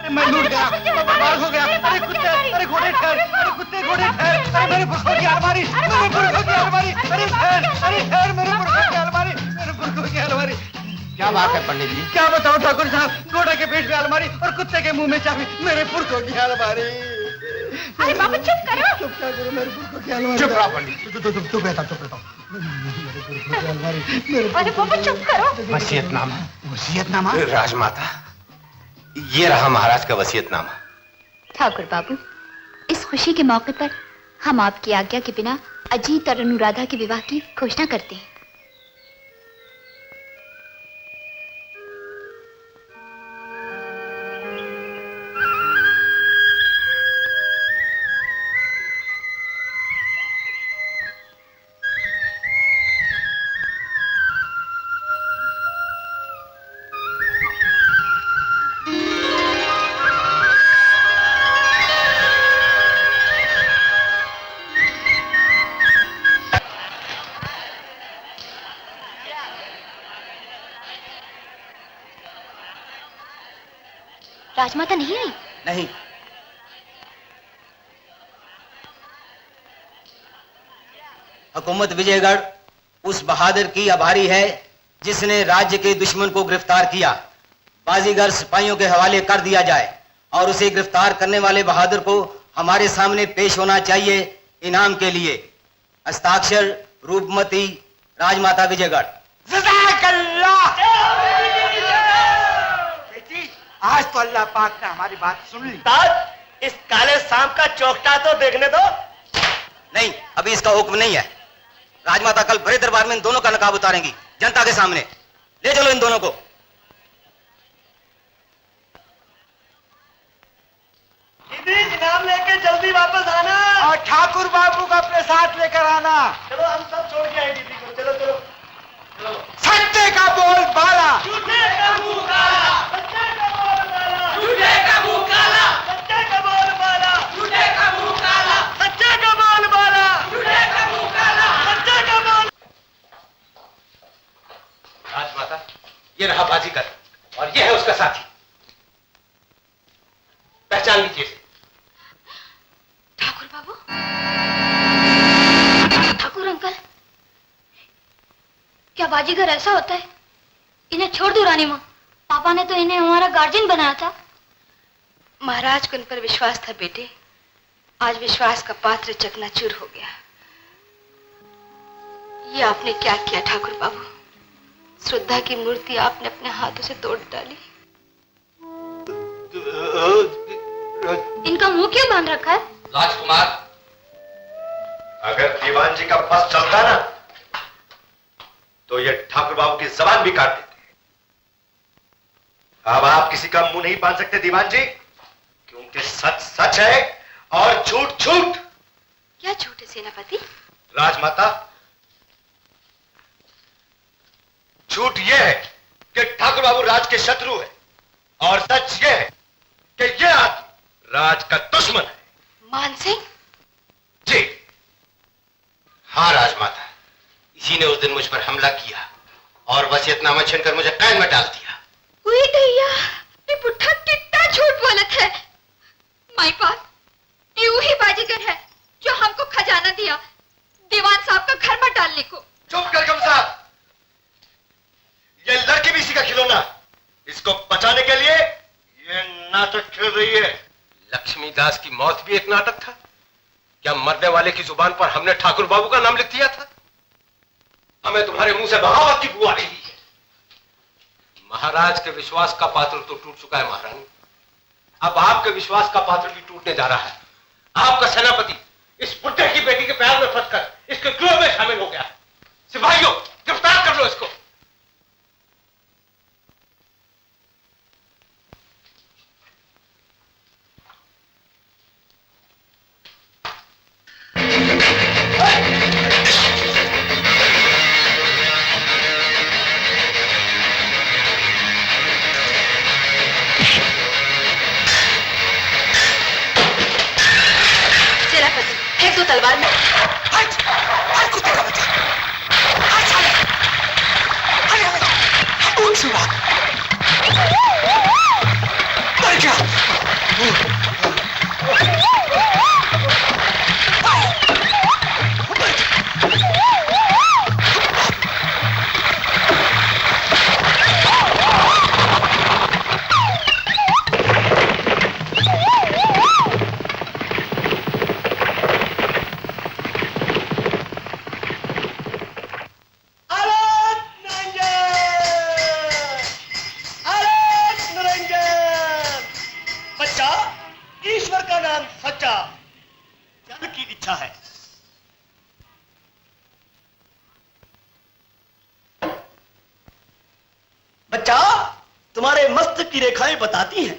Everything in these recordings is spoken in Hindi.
अरे मैं लूट गया, मैं बर्बाद हो गया। अरे कुत्ते, अरे घोड़े ठहर, अरे कुत्ते घोड़े ठहर। अरे मेरे पुरखों की अलमारी, मेरे पुरखों की अलमारी। अरे ठहर, अरे ठहर, मेरे पुरखों की अलमारी, मेरे पुरखों की अलमारी। क्या बात है पंडित जी? क्या बताओ ठाकुर साहब, घोड़े के पेट में अलमारी और कुत्ते के मुंह में चाबी, मेरे पुरखों की अलमारी। अरे बाबा चुप करो। चुप क्या करो, मेरे पुरखों की अलमारी। चुप रहो पंडित। चुप रहता, चुप रहता। मेरे पुरखों की अलमारी। अरे बाबा चुप करो। वसीयतनामा। वसीयतनामा? राजमाता, ये रहा महाराज का वसीयतनामा। ठाकुर बाबू, इस खुशी के मौके पर हम आपकी आज्ञा के बिना अजीत और अनुराधा के विवाह की घोषणा करते हैं। राजमाता नहीं आई? नहीं। हुकूमत विजयगढ़ उस बहादुर की आभारी है जिसने राज्य के दुश्मन को गिरफ्तार किया। बाजीगर सिपाहियों के हवाले कर दिया जाए और उसे गिरफ्तार करने वाले बहादुर को हमारे सामने पेश होना चाहिए इनाम के लिए। हस्ताक्षर रूपमती राजमाता विजयगढ़। आज तो अल्लाह पाक ने हमारी बात सुन ली। ताज, इस काले सांप का चौकटा तो देखने दो। नहीं, अभी इसका हुक्म नहीं है। राजमाता कल बड़े दरबार में इन दोनों का नकाब उतारेंगी जनता के सामने। ले चलो इन दोनों को। दीदी, इनाम लेके जल्दी वापस आना और ठाकुर बाबू का अपने साथ लेकर आना। चलो, हम सब छोड़ के आए दीदी को। चलो चलो चलो। सत्य का बोल बाला, झूठे का मुंह काला, सच्चे का बोल बाला, झूठे का मुंह काला, सच्चे का बोल बाला, झूठे का मुंह काला, सच्चे का बोल बाला, झूठे का मुंह काला, सच्चे का बोल। राजमाता, ये रहा बाजीगर और ये है उसका साथी। पहचान लीजिए इसे। ठाकुर बाबू, ठाकुर अंकल, क्या बाजीगर ऐसा होता है? इन्हें छोड़ दो रानी माँ, पापा ने तो इन्हें हमारा गार्जियन बनाया था। महाराज को उन पर विश्वास था बेटे, आज विश्वास का पात्र चकनाचूर हो गया। ये आपने क्या किया ठाकुर बाबू? श्रद्धा की मूर्ति आपने अपने हाथों से तोड़ डाली। इनका मुंह क्यों बांध रखा है? राजकुमार, अगर दीवान जी का बस चलता ना तो ये ठाकुर बाबू की जबान भी काट देते। अब आप किसी का मुंह नहीं बांध सकते दीवान जी, क्योंकि सच सच है और झूठ झूठ। क्या झूठ है सेनापति? राजमाता, झूठ यह है कि ठाकुर बाबू राज के शत्रु है और सच यह है कि यह आदमी राज का दुश्मन है। मान सिंह? जी हाँ राजमाता, इसी ने उस दिन मुझ पर हमला किया और वसीयतनामा छीनकर मुझे कैद में डाल दिया। हुई दैया, ये बुढ़ा कितना झूठ बोलत है। माई बात, ये वही बाजीगर है जो हमको खजाना दिया दीवान साहब का घर में डालने को। चुप कर कम साहब, ये लड़की भी इसी का खिलौना। इसको बचाने के लिए ये नाटक खेल रही है। लक्ष्मीदास की मौत भी एक नाटक था। क्या मरने वाले की जुबान पर हमने ठाकुर बाबू का नाम लिख दिया था? हमें तुम्हारे मुंह से बगावत की बू आ रही है। महाराज के विश्वास का पात्र तो टूट चुका है महारानी, अब आपके विश्वास का पात्र भी टूटने जा रहा है। आपका सेनापति इस बुड्ढे की बेटी के प्यार में फंसकर इसके गिरोह में शामिल हो गया है। सिपाहियों, गिरफ्तार कर लो इसको। फेंक दो तलवार में। हट! हट कुत्ते का बच्चा! हट साले! हट! उठ सुना! मर गया! ईश्वर का नाम सच्चा, जन की इच्छा है। बच्चा, तुम्हारे मस्तक की रेखाएं बताती हैं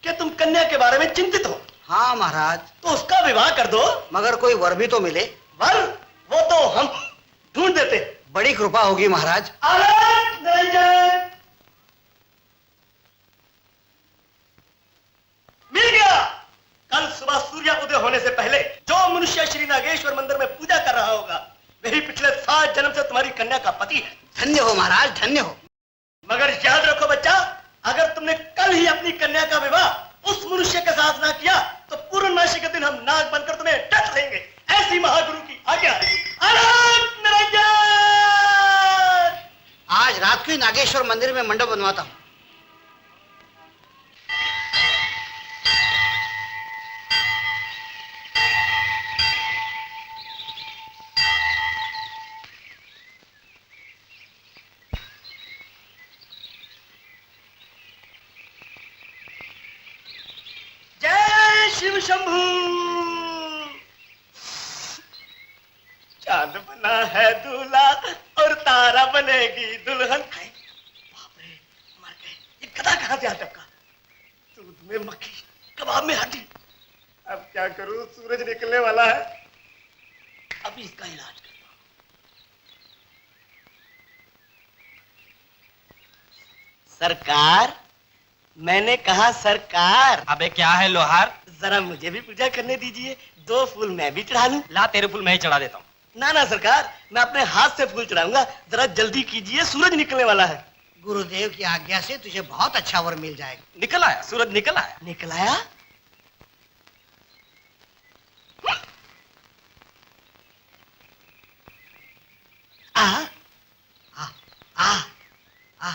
कि तुम कन्या के बारे में चिंतित हो। हाँ महाराज। तो उसका विवाह कर दो। मगर कोई वर भी तो मिले। वर वो तो हम ढूंढ देते। बड़ी कृपा होगी महाराज। आनंद निरंजन, मिल गया। कल सुबह सूर्य उदय होने से पहले जो मनुष्य श्री नागेश्वर मंदिर में पूजा कर रहा होगा वही पिछले 7 जन्म से तुम्हारी कन्या का पति है। धन्य हो महाराज, धन्य हो। मगर याद रखो बच्चा, अगर तुमने कल ही अपनी कन्या का विवाह उस मनुष्य के साथ ना किया तो पूर्णमासी के दिन हम नाग बनकर तुम्हें डस लेंगे। ऐसी महागुरु की आज्ञा है। आनंद निरंजन। आज रात को ही नागेश्वर मंदिर में मंडप बनवाता हूँ। जय शिव शंभू। चांद बना है दूल्हा और तारा बनेगी दुल्हन। बाप रे, मर गए। ये गधा कहां से आ टपका? दूध में मक्खी, कबाब में हड्डी। अब क्या करूं, सूरज निकलने वाला है। अभी इसका इलाज करता हूं। सरकार, मैंने कहा सरकार। अबे क्या है लोहार? जरा मुझे भी पूजा करने दीजिए। 2 फूल मैं भी चढ़ा लूं। ला तेरे फूल मैं ही चढ़ा देता हूँ। ना ना सरकार, मैं अपने हाथ से फूल चढ़ाऊंगा। जरा जल्दी कीजिए, सूरज निकलने वाला है। गुरुदेव की आज्ञा से तुझे बहुत अच्छा वर मिल जाएगा। निकल आया, सूरज निकल आया। निकल आया? आ आ आ आ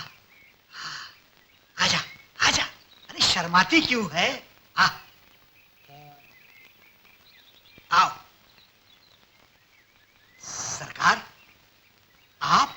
आजा आजा। अरे शर्माती क्यों है? आ आओ। सरकार, आप?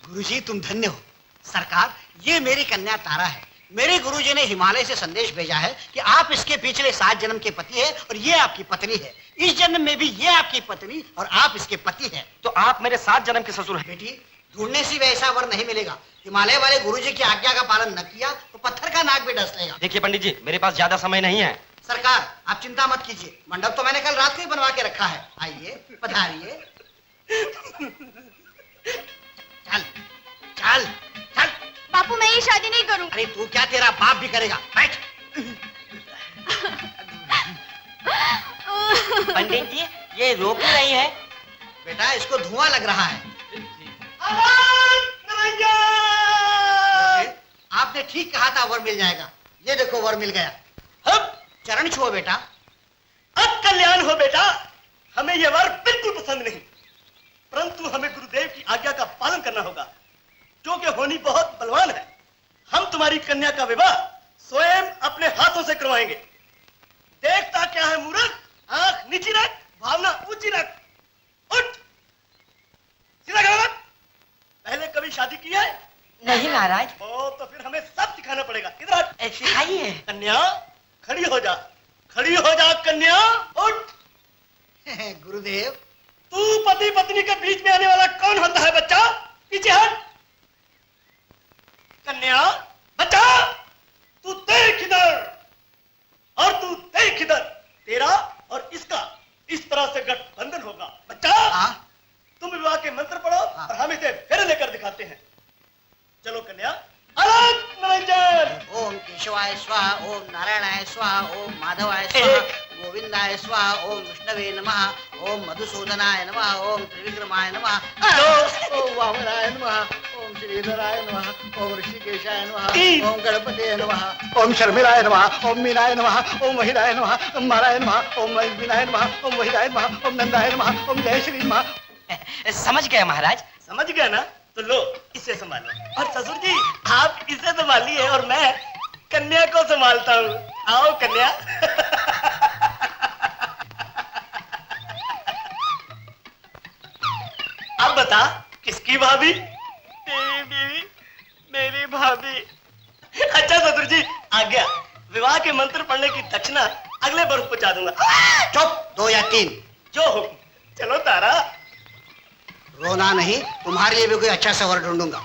गुरुजी तुम धन्य हो। सरकार, ये मेरी कन्या तारा है। मेरे गुरुजी ने हिमालय से संदेश भेजा है कि आप इसके पिछले 7 जन्म के पति है और ये आपकी पत्नी है। इस जन्म में भी ये आपकी पत्नी और आप इसके पति हैं। तो आप मेरे 7 जन्म के ससुर हैं। बेटी, ढूंढने से वैसा वर नहीं मिलेगा। हिमालय वाले गुरुजी की आज्ञा का पालन न किया तो पत्थर का नाक भी डस लेगा। देखिए पंडित जी, मेरे पास ज्यादा समय नहीं है। सरकार, आप चिंता मत कीजिए। मंडप तो मैंने कल रात को ही बनवा के रखा है। आइए, पधारिए। चल चल चल। बापू, मैं ये शादी नहीं करूं। अरे तू क्या, तेरा बाप भी करेगा। बैठ। पंडित जी, ये रो क्यों रही है? बेटा, इसको धुआं लग रहा है। आपने ठीक कहा था, वर मिल जाएगा। ये देखो, वर मिल गया। अब चरण छुओ बेटा। अब कल्याण हो बेटा। हमें यह वर बिल्कुल पसंद नहीं, परंतु हमें गुरुदेव की आज्ञा का पालन करना होगा, क्योंकि होनी बहुत बलवान है। हम तुम्हारी कन्या का विवाह स्वयं अपने हाथों से करवाएंगे। देखता क्या है मूर्ख, आंख नीची रख, भावना ऊंची रख। उठ, सीधा खड़ा रख। पहले कभी शादी की है? नहीं महाराज। ओ, तो फिर हमें सब सिखाना पड़ेगा। इधर हट। सिखाइए। कन्या खड़ी हो जा, खड़ी हो जा कन्या। उठ। गुरुदेव, तू पति पत्नी के बीच में आने वाला कौन होता है बच्चा? पीछे हट। कन्या, बच्चा, तू देख इधर और तू देख इधर। तेरा और इसका इस तरह से गठबंधन होगा। बच्चा, हाँ? तुम विवाह के मंत्र पढ़ो हाँ। और हम इसे फेरे लेकर दिखाते हैं। चलो कन्या। आनंद निरंजन। ओम केशवाय स्वाहा, ओम नारायणाय स्वाहा, ओम माधवाय स्वाहा, गोविंदाय स्वाहा, ओम विष्णवे नमः, ओम मधुसूदनाय नमः, ओम त्रिविक्रमाय नमः, ओम वामनाय नमः, ओम श्रीधराय नमः, ओम ऋषिकेशाय नमः, ओम गणपते नमः, ओम शर्मिलाय नमः, ओम मीनाय नमः, ओम महिलाय नमः, ओम माराय नमः, ओम मीनाय नमः, ओम वहिदाय नमः, ओम नंदाय नमः, ओम जय श्री नमः। समझ गए महाराज? समझ गया ना? तो लो, इसे संभालो। और ससुर जी, आप इसे संभालिए और मैं कन्या को संभालता हूँ। आओ कन्या। अब बता, किसकी भाभी? तेरी बीवी, मेरी भाभी। अच्छा ससुर जी, आ गया। विवाह के मंत्र पढ़ने की दक्षिणा अगले बर्फ पहुंचा दूंगा। चुप, 2 या 3। जो हो, चलो तारा। रोना नहीं, तुम्हारे लिए भी कोई अच्छा सा वर ढूंढूंगा।